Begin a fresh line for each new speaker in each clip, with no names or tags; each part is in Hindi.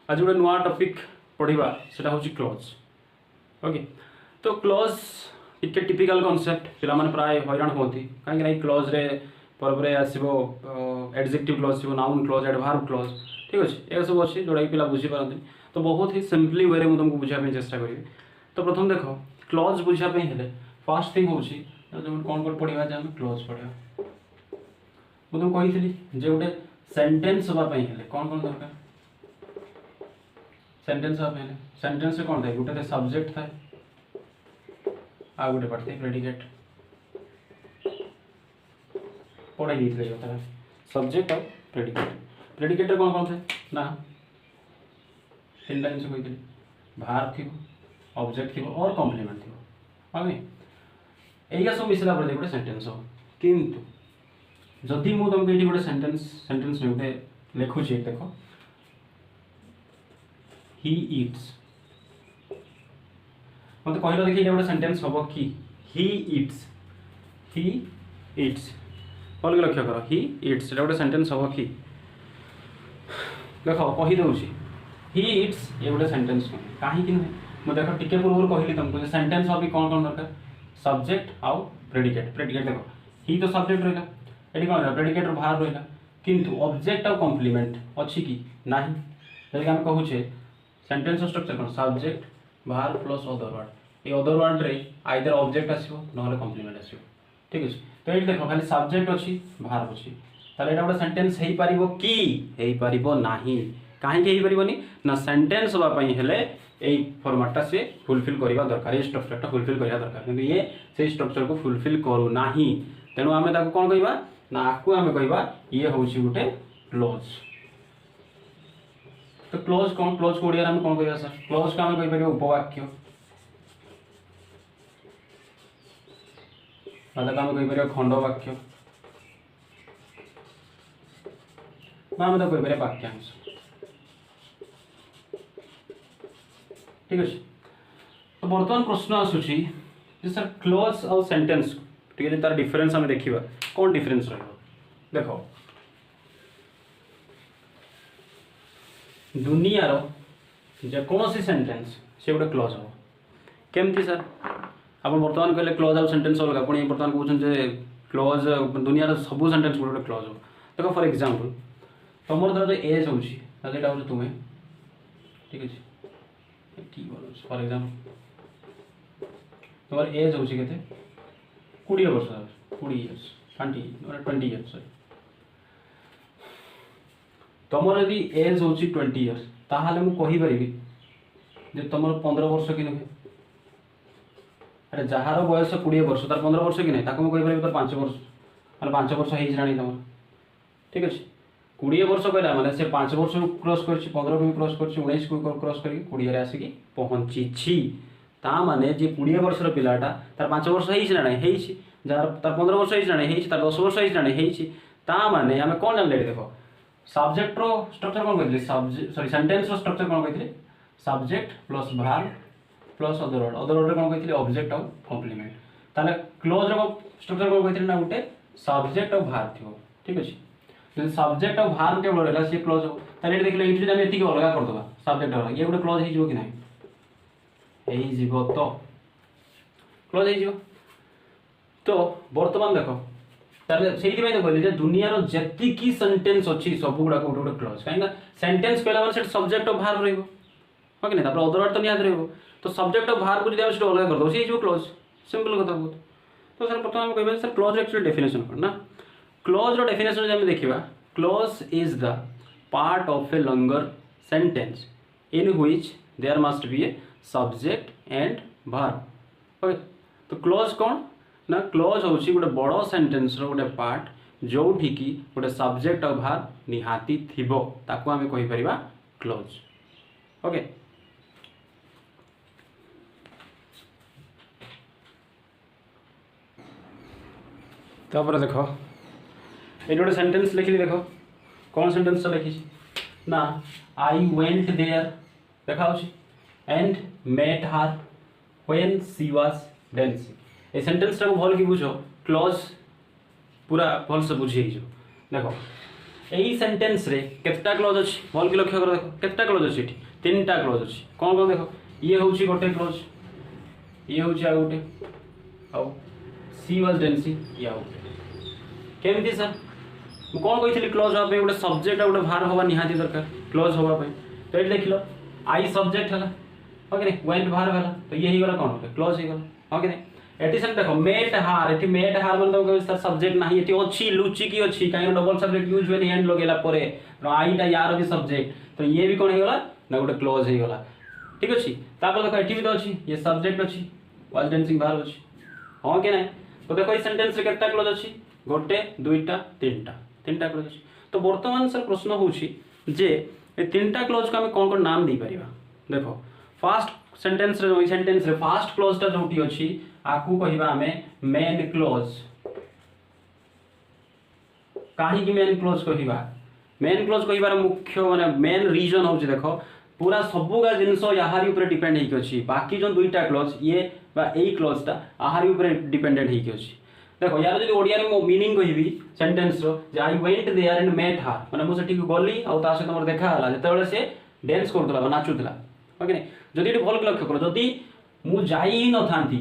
आज गोटे नुआ टॉपिक पढ़ा सेटा हूँ क्लोज। ओके, तो क्लोज टिके टिपिकल कॉन्सेप्ट पिला माने प्राय हैरान होती कहीं क्लोज रे पर आसो एडजेक्टिव क्लोज थी, नाउन क्लोज, एडवर्ब क्लोज, ठीक अच्छे ये सब अच्छे जोटा कि पिला बुझीपारती। तो बहुत ही सिंपली वे में तुमको बुझापी चेष्टा करी। तो प्रथम देख क्लोज बुझापी हेले फर्स्ट थिंग हूँ कौन कौन पढ़ा आम क्लोज पढ़ा। मुझे तुमको कही जे गोटे सेंटेंस हाँपाई हेले कौन कौन दरकार सेंटेंस हाँपाई सेंटेंस कौन थाए गोटे सब्जेक्ट थाए आ गोटे पार्ट थाए प्रेडिकेट पढ़ाई कथा सब्जेक्ट और प्रेडिकेट। प्रेडिकेट कौन कौन थाए ना तीन टा जिन कही भार थी ऑब्जेक्ट थी और कॉम्प्लीमेंट थी। ओके यही सब मिसला पर गोटे सेंटेंस हो किंतु जदि मु तुमको ये गोटे सेंटेंस में गोटे लिखुची देख ही इट्स मत कहल देखिए ये गोटे सेंटेंस हम कि ही इट्स भल लक्ष्य कर ही इट्स गोटे सेंटेंस हम कि देख कहीदे ही इट्स ये गोटे सेंटेंस नुहे कहीं नुहे मुझे देख टिके पूर्व कहली तुमको सेंटेंस हम कौन कौन दरकार सब्जेक्ट आउ प्रेडिकेट। प्रेडिकेट देख ही तो सब्जेक्ट रहा ये कौन रहा प्रेडिकेट भार रहा किंतु ऑब्जेक्ट आउ कॉम्प्लीमेंट अच्छी कि ना जैसे आम कहूचे सेंटेंस स्ट्रक्चर कौन सब्जेक्ट भार प्लस अदर वर्ड ये अदर वर्ड रे आइदर ऑब्जेक्ट आसो ना कॉम्प्लीमेंट आसो। ठीक अच्छे तो ये देख खाली सब्जेक्ट अच्छी भार अच्छी ताले एटा गोटे सेंटेंस हो पारिबो कि हो पारिबो नाही कहीं हो पारिबोनी ना सेंटेंस होबापई हेले यही फॉर्मेटटा से फुलफिल करवा दरकार ये स्ट्रक्चरटा फुलफिल करवा दरकार किंतु ये से स्ट्रक्चर को फुलफिल करू नाही तेणु आमे ताको कोन कहबा ना आकु आमे कहबा ये होउची गुटे क्लोज। तो क्लोज कौन क्लोज को ओडिया में कौन कहबा सर क्लोज का आमे कहि परिबो उपवाक्य मतलब आमे कहि परिबो खंड वाक्य ना आमे तो कहि परिबो वाक्यांश। ठीक अच्छे तो बर्तमान प्रश्न आसूची सर क्लोज और सेंटेंस ठीक है तार डिफरेंस आम देखा कौन डिफरेंस रख दुनियार जेकोसी सेंटेंस से गोटे क्लोज हम केमती सर आप बर्तमान कहले क्लोज आउ सेंटेंस अलग पुणी बर्तमान कहते क्लोज दुनियार सब सेंटेंस गोटे क्लोज हम देख फॉर एग्जांपल तुम धर जो एज होता हूँ तुम्हें ठीक अच्छे फॉर एग्जांपल तुम एज हूँ के 20 वर्ष 20 इयर्स 20 इयर्स सॉरी तुम यदि एज हूँ 20 इयर्स ताहले मु कहि परिबी जे तुम 15 वर्ष कि नुहे अरे जार बयस 20 वर्ष तार 15 वर्ष कि नहीं ताको मु कहि परिबी तार 5 वर्ष माने 5 वर्ष हेइ जानी तुम ठीक अच्छे 20 वर्ष कहला माने से 5 वर्ष क्रॉस कर 15 को क्रॉस कर 19 को क्रॉस कर 20 रे आसिकी पहुंची ता माने जे 20 वर्षर पिलाटा तार 5 वर्ष हेइ ना नहीं हेइ जार तार 15 वर्ष हेइ ना नहीं हेइ तार 10 वर्ष हेइ ना नहीं हेइ ता माने हमें कोन जानले देखो सब्जेक्ट रो स्ट्रक्चर कोन कहले सब्जेक्ट सॉरी सेंटेंस रो स्ट्रक्चर कोन कहले subject plus verb plus other word कोन कहले ऑब्जेक्ट और कॉम्प्लीमेंट ताले क्लोज रो स्ट्रक्चर कोन कहले ना गुटे सब्जेक्ट और वर्ब थियो। ठीक अछि जो सब्जेक्ट और वर्ब केवल रहला से क्लोज हो ताले देखले इटली हम एति के अलगा कर दबा सब्जेक्ट और ये गुटे क्लोज हे जिवो कि नाही हेइ जिवो तो क्लोज हे जिवो। तो वर्तमान देखो ताले सेहि दिमे तो कहले जे दुनिया रो जति की सेंटेंस अछि सब गुडा को गुटे क्लोज काहेना सेंटेंस कहला माने सेट सब्जेक्ट और वर्ब रहइबो हो कि नहीं तापर अदर वर्ड तो नियाद रहइबो तो सब्जेक्ट और वर्ब को जदि हम सेट अलगा कर दो से जिवो क्लोज सिंपल कथा बहुत। तो सर प्रथम हम कहबे सर क्लोज एक्चुअली डेफिनेशन कोन ना क्लोज रो डेफिनेशन जे हम देखिबा clause is the part of a longer sentence in which there must be a subject and verb. Okay तो क्लोज कौन ना क्लोज होची गोटे बड़ सेंटेंस रो गोटे पार्ट जोठी की गोटे सब्जेक्ट और वर्ब निहाती थिबो ताको आमे कहि परिबा क्लोज। ओके तापर देखो ये गोटे सेंटेंस लिखली देखो कौन सेंटेंस लिखी ना आई वेंट देयर देखा and met her when she was dancing a sentence टाको भल कि बुझो क्लोज पूरा भल से बुझी जो देखो यही सेंटेंस रे केतटा क्लोज अछि भल कि लक्ष्य कर देखो केतटा क्लोज अछि एठी तीनटा क्लोज अछि कोन कोन देखो ये होउची गोटे क्लोज ये होउची आ गोटे आउ सी वाज डेंसी या केमती सर मु कोन कहितली क्लोज होबा पे गोटे सब्जेक्ट गोटे भार होबा निहाती दरकार क्लोज होबा पे तो एठी देखिलो आई सब्जेक्ट हला ओके ने वेंट भार हला तो ये ही गला कोन क्लोज ही गला ओके ने एटी से देखो मेट हार एटी मेट हार मतलब कोई सर सब्जेक्ट नाही एटी अछि लुची की अछि काई double subject use when and लगेला परे तो आईटा यार भी सब्जेक्ट तो ये भी कोन हे गला ना गोटे क्लोज हे गला ठीक अछि तापर देखो एटी भी तो अछि ये सब्जेक्ट अछि वाज डेंसिंग भार अछि हां के नै तो देखो ई सेंटेंस रे केटा क्लोज अछि गोटे दुईटा तीनटा क्लोज अछि तो वर्तमान सर प्रश्न होउछि जे ए तीनटा क्लोज को हम कोन कोन नाम दै परिबा देखो फर्स्ट सेंटेंस रे फर्स्ट क्लोज टा जोटी अछि आकू कहिबा हमें मेन क्लोज काहे कि मेन क्लोज कहिबार मुख्य माने मेन रीजन होछि देखो पूरा सबुगा जिंस याहारी ऊपर डिपेंड हेकि अछि बाकी जो दुईटा क्लोज ये बा एई क्लोज ता आहारी ऊपर डिपेंडेंट हेकि अछि देखो यार जदी ओडिया रे मो मीनिंग कहिबी सेंटेंस रो जे I went there and met her माने मु सेठी गली आ ता से तमर देखा हला जते बेले से डांस करतला नाचुतला ओके नै जदी एटी भल लक्ष्य करो जदी मु जाई ही न थांती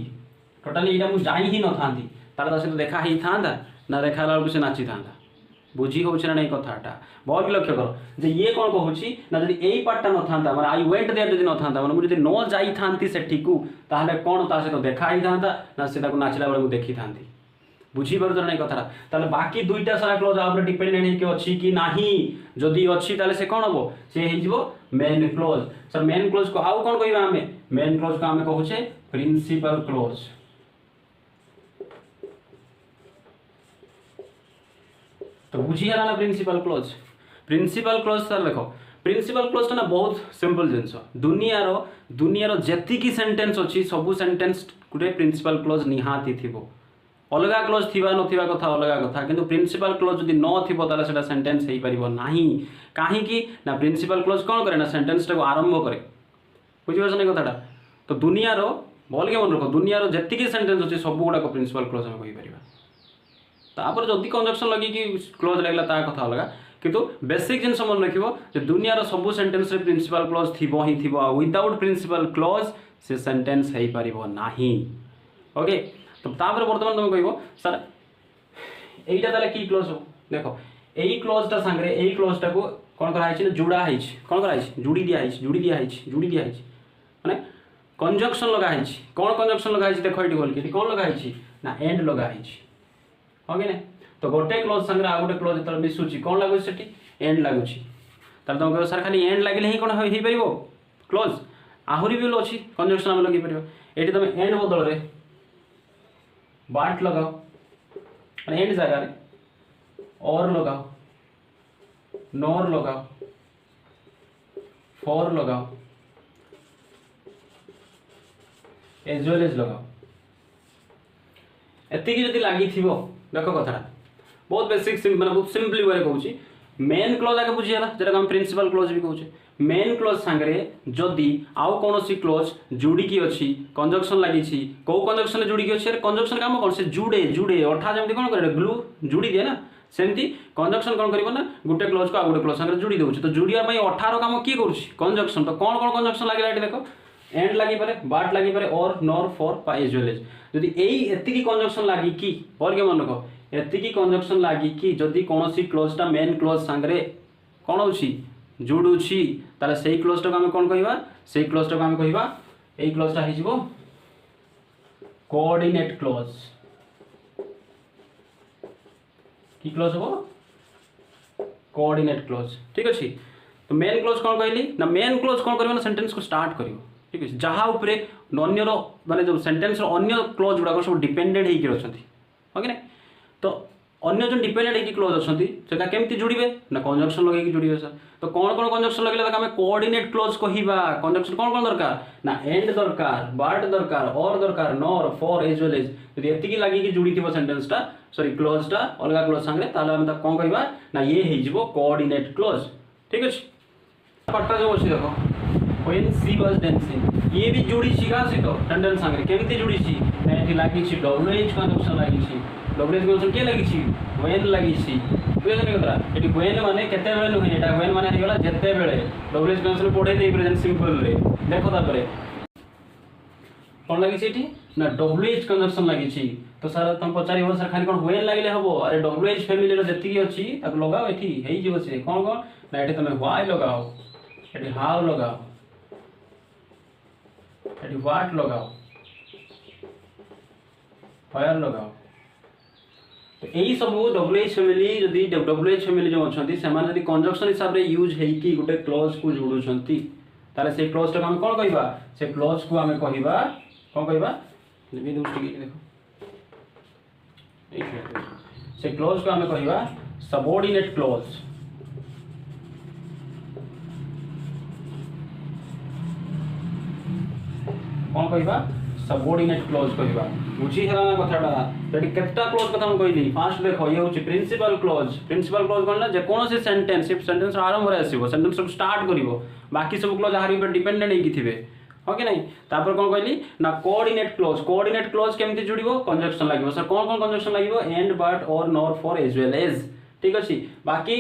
टोटली एटा मु जाई ही न थांती तार ता से देखा ही थांदा ना देखा ला से नाची थांदा बुझी होउछ ना नै कथाटा बहुत लक्ष्य करो जे ये कोन कहूची ना जदी एई पार्टटा न थांदा माने आई वेंट देयर जदी न थांदा माने मु जदी न जाई थांती सेठी को ताहले कोन ता से तो देखा ही थांदा ना से ताको नाचला बेले मु देखि थांती बुझी पार ना कथा ताले बाकी दुईटा सारा क्लोज आप डिपेंडेंट हेकि अछि कि नाही जदी अछि ताले से कोन हबो से हे जिवो main close sir main close को आउ कोन कहिबा हमें मेन क्लोज को हमें कहूचे प्रिंसिपल क्लोज तो बुझी हला ना प्रिंसिपल क्लोज सर देखो प्रिंसिपल क्लोज ना बहुत सिंपल जिंस दुनिया रो जेति की सेंटेंस अछि सब सेंटेंस गुटे प्रिंसिपल क्लोज निहाती थिबो अलगा क्लोज थिबा नथिबा कथा अलगा कथा किंतु प्रिंसिपल क्लोज जदी न थिबो ताले सेटा सेंटेंस हेई परिबो नाही काहे कि ना प्रिंसिपल क्लोज कोन करे ना सेंटेंस को आरंभ करे बुझिबो सने कथाटा तो दुनिया रो बोल के मन रखो दुनिया रो जेति की सेंटेंस अछि सब गुडा को प्रिंसिपल क्लोज हम कहि परिबा तापर जदी कंजक्शन लगी कि क्लोज लागला ता कथा अलगा किंतु बेसिक जिंस मन रखिबो जे दुनिया रो सब सेंटेंस रे प्रिंसिपल क्लोज थिबो ही थिबो विदाउट प्रिंसिपल क्लोज से सेंटेंस हेई परिबो नाही ओके तो तापर वर्तमान तुम कहबो सर एइटा ताले की क्लोज हो देखो एई क्लोज ता संगे एई क्लोज ता को कोन करा आइछ जुड़ा आइछ कोन करा आइछ जुड़ी दिया आइछ माने कंजक्शन लगा आइछ कोन कंजक्शन लगा आइछ देखो एटी बोल के कोन लगा आइछ ना एंड लगा आइछ ओके ने तो गोटे क्लोज संगे आ गोटे क्लोज तल मिसुची कोन लागु सेटी एंड लागुची तार तुम कहबो सर खाली and लागिले he cone hay परिबो close आहुरी भी अछि कंजक्शन हम लगे परिबो एटी तुम एंड बदल रे बाट लगाओ एंड जगह रे और लगाओ नॉर लगाओ फॉर लगाओ एज वेल एज लगाओ एति जदि लागि थिबो देखो कथा बहुत बेसिक माने बहुत सिंपली वे कहूची मेन क्लोज आगे बुझी हला जेटा हम प्रिंसिपल क्लोज भी कहूचे मेन क्लोज संगे जदि आउ कोनोसी क्लोज जुड़ी की अछि कंजक्शन लागि छी को कंजक्शन जुड़ी की अछि कंजक्शन काम कोन से जुड़े अठा जेमति कोन करे ग्लू जुड़ी दिए ना सेमति कंजक्शन कोन करिवो ना गुटे क्लोज को आ गुटे क्लोज संगे जुड़ी देउछि तो जुड़िया पई अठारो काम की करूछि कंजक्शन तो कोन कोन कंजक्शन लागि लाइट देखो एंड लागि पारे बाट लागि पारे और नॉर फॉर पा एज वेल एज जदि एई एति की कंजक्शन लागि की बोल के मन रखो एति की कंजक्शन लागि की जदि कोनोसी क्लोज ता मेन क्लोज संगे कोन होछि जुडुछि ताले सेही क्लोज टा हम कोन कहिबा सेही क्लोज टा हम कहिबा एई क्लोज टा हिजिबो कोऑर्डिनेट क्लोज की क्लोज हो कोऑर्डिनेट क्लोज ठीक अछि तो मेन क्लोज कोन कहली ना मेन क्लोज कोन करबो ना सेंटेंस को स्टार्ट करियो ठीक अछि जहा ऊपर अन्य रो माने जो सेंटेंस रो अन्य क्लोज गुडा को सब डिपेंडेंट हेकि रछथि ओके ना तो अन्य जो डिपेंडेंट हेकि क्लोज अछथि सेटा केमति जुड़िबे ना कंजक्शन लगे कि जुड़िबे सर तो कोन कोन कंजक्शन लगले त हमें कोऑर्डिनेट क्लोज कहिबा कंजक्शन कोन कोन दरकार ना एंड दरकार बाट दरकार और दरकार nor for as well as यदि एति की लागि कि जुड़ी थिबो सेंटेंस टा सॉरी क्लोज टा अलगा क्लोज संगे ताले हम त कोन कहिबा ना ये हे जिवो कोऑर्डिनेट क्लोज ठीक अछि पट्टा जो अछि देखो when she was dancing ये भी जुड़ी छी का से तो सेंटेंस संगे केमति जुड़ी छी ना एति लागि छी डब्ल्यूएच कंजक्शन लागि छी डब्ल्यूएच कंजक्शन के लागि छी when लागि छी बुझे कथा ये व्हेन माने केते बेले नुहे एटा व्हेन माने हेगला जेते बेले डब्ल्यूएच कंजक्शन पढ़े दे प्रेजेंट सिंपल रे देखो तापरे कौन लगी ये ना डब्ल्यूएच कंजक्शन लगी तो सर तुम पचार सर खाली कौन व्हेन लगे हम अरे डब्ल्यूएच फैमिली जी अच्छी लगाओ ये हो से कौन कौन ना ये तुम व्हाई लगाओ ये हाउ लगाओ ये व्हाट लगाओ व्हेयर लगाओ तो यही सब डब्ल्यूएच फैमिली जदि डब्ल्यूएच फैमिली जो अच्छा से कंजक्शन हिसाब से यूज होगी गोटे क्लोज को जोड़ुं ताले से क्लोज टाक आम कौन कहवा से क्लोज को आम कहवा कौन कहवा देखो से क्लोज को आम कहवा सबऑर्डिनेट क्लोज कौन कहवा सबऑर्डिनेट क्लोज कहवा बुझी है ना कथाटा तो केतटा क्लोज कथा हम कहली फास्ट देखो ये होची प्रिंसिपल क्लोज कौन ना जे कौन से सेंटेंस सेंटेंस आरंभ रे आसीबो सेंटेंस को स्टार्ट करिवो बाकी सब क्लोज आहार ऊपर डिपेंडेंट हेकी थिबे हो कि नहीं तापर कौन कहली ना कोऑर्डिनेट क्लोज केमती जुड़िबो कंजक्शन लागिबो सर कौन कौन कंजक्शन लागिबो एंड बट और nor for as well as ठीक अछि बाकी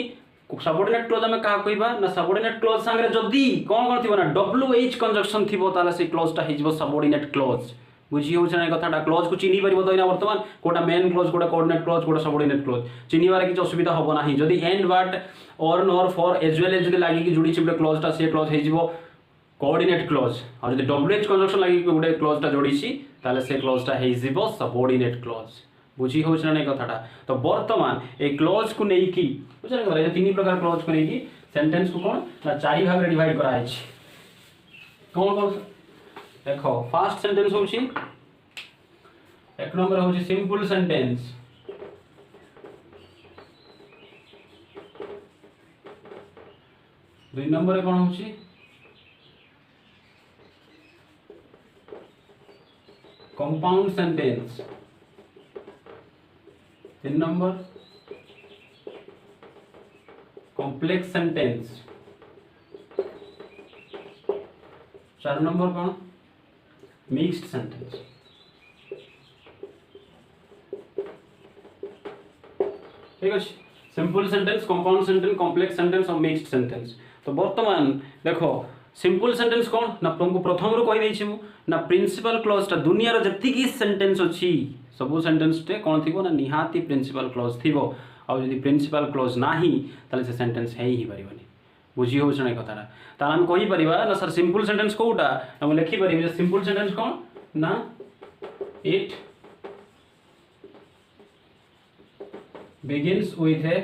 सबऑर्डिनेट क्लोज हमें कहा कहबा ना सबऑर्डिनेट क्लोज संगे जदी कौन थिबो ना डब्ल्यूएच कंजक्शन थिबो ताला से क्लोजटा हिजबो सबऑर्डिनेट क्लोज बुझी हो कथा क्लोज को चिन्ह पार तो बर्तमान कोटा मेन क्लोज कोटा कोऑर्डिनेट क्लोज कोटा सबऑर्डिनेट क्लोज चिन्हबार किसी असुविधा हम ना जदि एंड बट और nor for as well as लगे जुड़ी गोटे क्लोजटा से क्लोज हो कोऑर्डिनेट क्लोज और जब डब्ल्यूएच कंजक्शन लगे गोटे क्लोजटा जोड़ी से क्लोजटा हो सबऑर्डिनेट क्लोज बुझी हो कथा तो बर्तमान ए क्लोज को लेकिन बुझे तीन प्रकार क्लोज को लेकिन सेंटेंस को कौन ना 4 भाग में डिवाइड कराई कौन कौन देखो फास्ट सेंटेंस होची एक नंबर होची सिंपल सेंटेंस दुई नंबर कौन होची कंपाउंड सेंटेंस तीन नंबर कॉम्प्लेक्स सेंटेंस 4 नंबर कौन मिक्स्ड सेंटेंस ठीक है simple sentence compound sentence complex sentence और मिक्स्ड सेंटेंस तो बर्तमान देखो सिंपल सेंटेंस कौन ना तुमको प्रथम रू कहि देछि मु ना प्रिंसिपल क्लॉज ता दुनिया रो जति की सेंटेंस अछि सब सेंटेंस टे कौन थिबो ना निहाती प्रिंसिपल क्लॉज थिबो और यदि प्रिंसिपल क्लॉज नाही ताले से सेंटेंस है ही परिबनी बुझी हो छने कथाटा ताला हम कहि परिबा ना सर सिंपल सेंटेंस कोउटा हम लिखि परिबे सिंपल सेंटेंस कौन ना it begins with a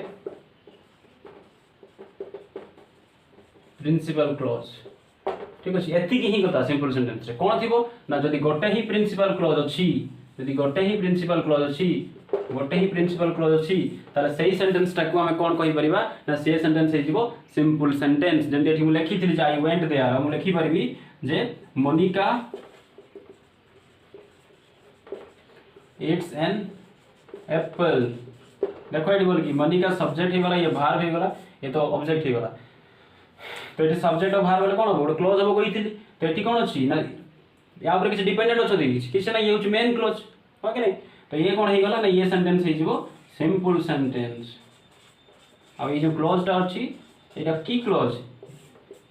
principal clause ठीक अछि एति की ही कथा सिंपल सेंटेंस रे कोन थिबो ना जदी गोटे ही प्रिंसिपल क्लॉज अछि जदी गोटे ही प्रिंसिपल क्लॉज अछि ताले सेही सेंटेंस टाको हम कोन कहि परिबा ना से सेंटेंस हे जिवो सिंपल सेंटेंस जेंति एठी मु लिखि थिली जे आई वेंट देयर हम लिखि परिबी जे मोनिका इट्स एन एप्पल देखो ये बोल कि मनी का सब्जेक्ट ही वाला ये भार ही वाला ये तो ऑब्जेक्ट ही वाला तो ये सब्जेक्ट और भार वाला कौन हो क्लोज हम कही थी तो ये कौन अच्छी ना या ऊपर किसी डिपेंडेंट अच्छे किसी ना ये होची मेन क्लोज हो कि नहीं तो ये कौन है गला ना ये सेंटेंस है जीवो सिंपल सेंटेंस अब ये जो क्लोज टा अच्छी ये की क्लोज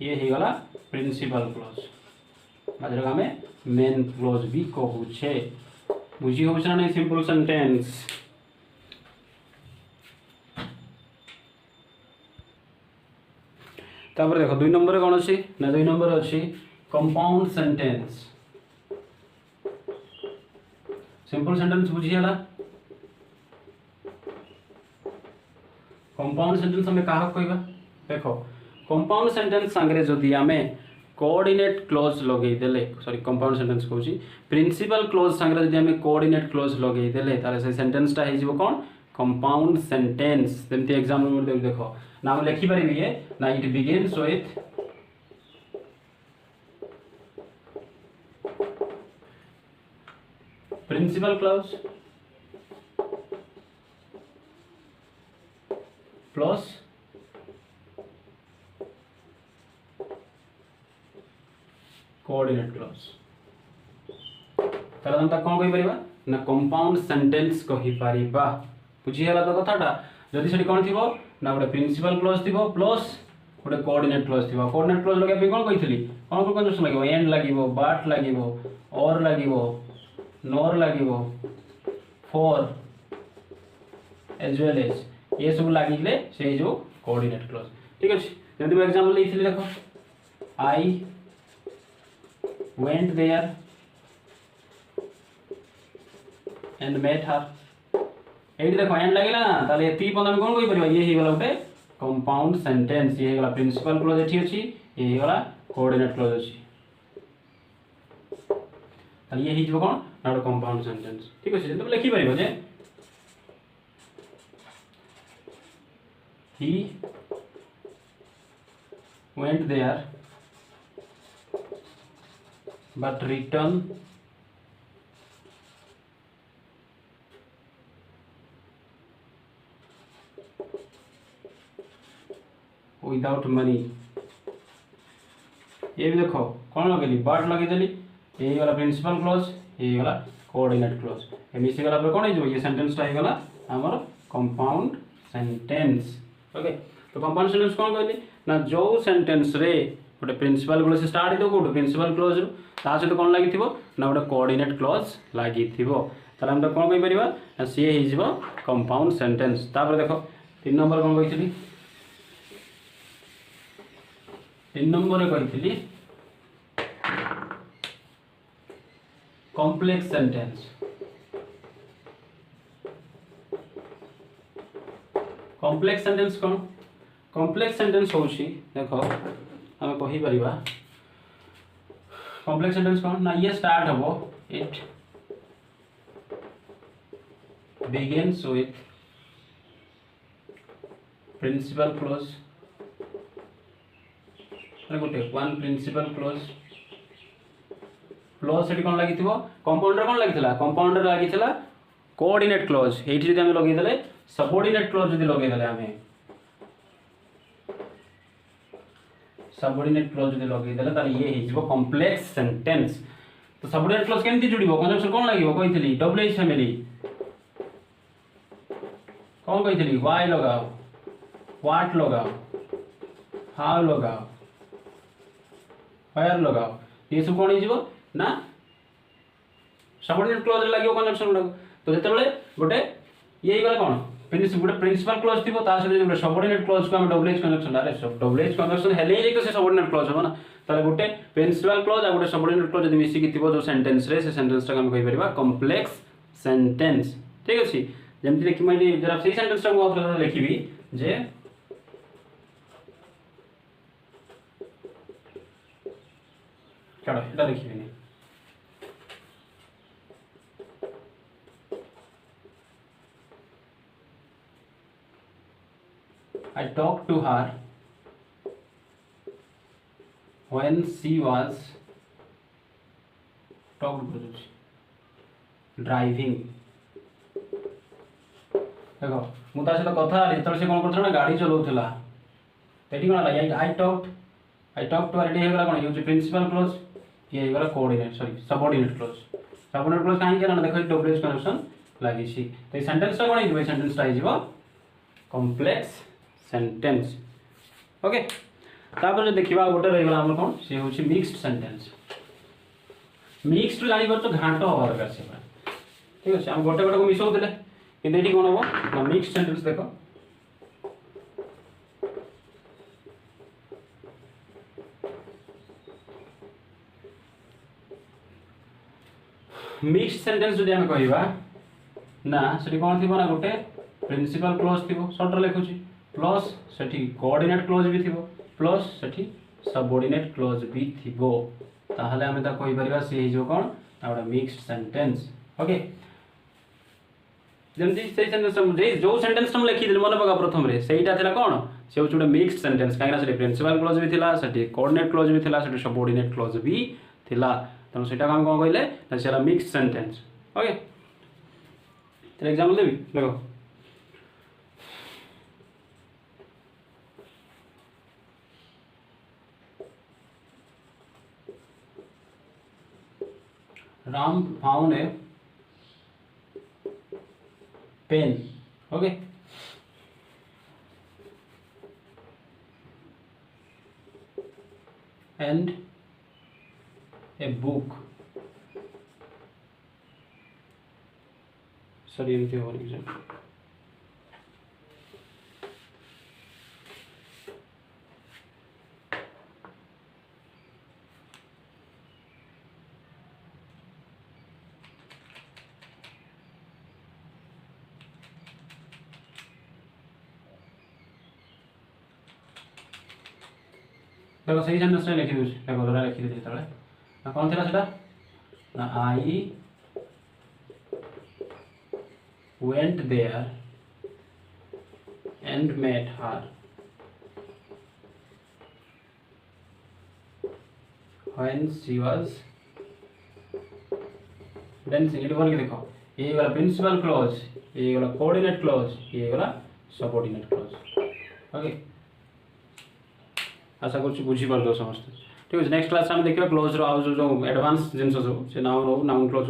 ये है गला प्रिंसिपल क्लोज मतलब हमें मेन क्लोज भी कहू छे बुझी हो छना नहीं सिंपल सेंटेंस तापर देखो 2 नंबर कौन अच्छी ना 2 नंबर अच्छी कंपाउंड सेंटेंस सिंपल सेंटेंस बुझीगला कंपाउंड सेंटेंस हमें कहा कहबा देखो कंपाउंड सेंटेंस संगे जदि आमे कोऑर्डिनेट क्लोज लगे देले सॉरी कंपाउंड सेंटेंस कहूची प्रिंसिपल क्लोज संगे जदि आमे कोऑर्डिनेट क्लोज लगे देले ताले से सेंटेंस टा हे जीवो कोन कंपाउंड सेंटेंस जेमति एग्जांपल में देखो ना हम लिखि परिबी है ना it begins with principal clause plus coordinate clause ताला हम ता कोन कहि परिबा ना कंपाउंड सेंटेंस कहि परिबा बुझी हला तो कथाटा जदि से कौन थी ना गोटे प्रिंसिपल क्लोज थी प्लस गोटे कोऑर्डिनेट क्लोज थी कोऑर्डिनेट क्लोज लगे कौन कही कौन कौन कंजक्शन लगे एंड लगे बट लगे और लगे नोर लगे फॉर एज वेल एज ये सब लगे से जो कोऑर्डिनेट क्लोज ठीक अच्छे जब मैं एग्जांपल देती देखो I went there and met her ये देखो एंड लगे ना ताले एति पद हम कौन कहि परबा ये ही गला गोटे कंपाउंड सेंटेंस ये गला प्रिंसिपल क्लोज एठी अछि ये गला कोऑर्डिनेट क्लोज अछि ताले ये ही जो कौन ना कंपाउंड सेंटेंस ठीक अछि तो लिखि परबो जे he went there but returned without money ये भी देखो कौन लगे बट लगे देली ये वाला प्रिंसिपल क्लोज ये वाला कोऑर्डिनेट क्लोज ये मिसी गला पर कौन हो ये सेंटेंस टा गला हमर कंपाउंड सेंटेंस ओके तो कंपाउंड सेंटेंस कौन कहली ना जो सेंटेंस रे गोटे प्रिंसिपल क्लोज स्टार्ट हो गोटे प्रिंसिपल क्लोज ता सहित कौन लगी ना गोटे कोऑर्डिनेट क्लोज लगी ताले हम तो कौन कहि परिबा ना सी हे जिवो कंपाउंड सेंटेंस तापर देखो 3 नंबर कौन कहितली 3 नंबर कहितली कॉम्प्लेक्स सेंटेंस कॉम्प्लेक्स सेंटेंस कौन कॉम्प्लेक्स सेंटेंस होची देखो हम कहि परिबा कॉम्प्लेक्स सेंटेंस कौन ना ये स्टार्ट हबो it begins with principal clause गोटे वन प्रिंसिपल क्लोज प्लस सेठी कौन लगी कंपाउंडर कौन लगी कंपाउंडर लगी कोऑर्डिनेट क्लोज ये जब हम लगे सबऑर्डिनेट क्लोज जब लगे आम सबऑर्डिनेट क्लोज जब लगे ये हो कॉम्प्लेक्स सेंटेंस तो सबऑर्डिनेट क्लोज केमती जुड़िबो कंजक्शन कौन लगे कही डब्ल्यूएच फैमिली कौन कही वाई लगाओ व्हाट लगाओ हाउ लगाओ फायर लगाओ ये सब कौन हो ना सबऑर्डिनेट क्लोज लगे कंजक्शन लगो तो जिते गोटे ये गला कौन गोटे प्रिंसिपल क्लोज थी सहित सबऑर्डिनेट क्लोज को हम डब्ल्यूएच कंजक्शन अरे डब्ल्यूएच कंजक्शन हेले ही तो से सबऑर्डिनेट क्लोज हो ना ताले गोटे प्रिंसिपल क्लोज आ गोटे सबऑर्डिनेट क्लोज जब मिसिकी थी जो सेंटेंस रे से सेंटेंस टा हम कहि परिबा कॉम्प्लेक्स सेंटेंस ठीक अछि जेमति देखि मैं जरा सही सेंटेंस टा को लिखिबी जे चलो এটা লিখি নি I talked to her when she was driving देखो मु ता सहित कथा जेतल से कोन करथला गाड़ी चलाउथला तेठी कोन आई टॉक टू हर एडी हेगला कोन यूज प्रिंसिपल क्लोज ये हेगला कोऑर्डिनेट सॉरी सबऑर्डिनेट क्लोज काहे के ना देखो डब्ल्यूएच कनेक्शन लागि छी तो ये सेंटेंस टा कोन हिबे सेंटेंस टा हिबो कॉम्प्लेक्स सेंटेंस ओके तापर जो देखिबा गोटे रहिगला हमर कोन से होची मिक्स्ड सेंटेंस मिक्स्ड जानि पर तो घांटो होबार दरकार से ठीक अछि हम गोटे गोटे को मिसौ देले कि एठी कोन हो ना मिक्स्ड सेंटेंस देखो मिक्स्ड सेंटेंस जदि हम कहिबा ना सेठी कोन थिबो ना गोटे प्रिंसिपल क्लोज थिबो शॉर्ट लिखुची प्लस सेठी कोऑर्डिनेट क्लोज भी थिबो प्लस सेठी सबऑर्डिनेट क्लोज भी थिबो ताहले हम ता कहि परिबा से जो कोन आउडा मिक्स्ड सेंटेंस ओके जमती से सेंटेंस हम जो सेंटेंस हम लिखि दिल मन पका प्रथम रे सेईटा थिला कोन से होचुडा मिक्स्ड सेंटेंस काइना से प्रिंसिपल क्लोज भी थिला सेठी कोऑर्डिनेट क्लोज भी थिला सेठी सबऑर्डिनेट क्लोज भी थिला तो सेटा हम कोन कहले ना सेला मिक्स्ड सेंटेंस ओके तो एग्जांपल देबी देखो Ram found a pen. Okay. and a book. Sorry, एमती होगा एग्जाम. देखो सही सेंटेंस रे लिखि दूछ. देखो जोरा लिखि देछि तळे ना कोन थिला सेटा ना आई went there and met her when she was dancing. It बोल के देखो ये वाला प्रिंसिपल क्लॉज, ये वाला कोऑर्डिनेट क्लॉज, ये वाला सबऑर्डिनेट क्लॉज. ओके आशा कर बुझी पार दो समस्त. ठीक है नेक्स्ट क्लास में देखिए क्लोज रो आउ जो एडवांस जिनस सब से नाउन रो नाउन क्लोज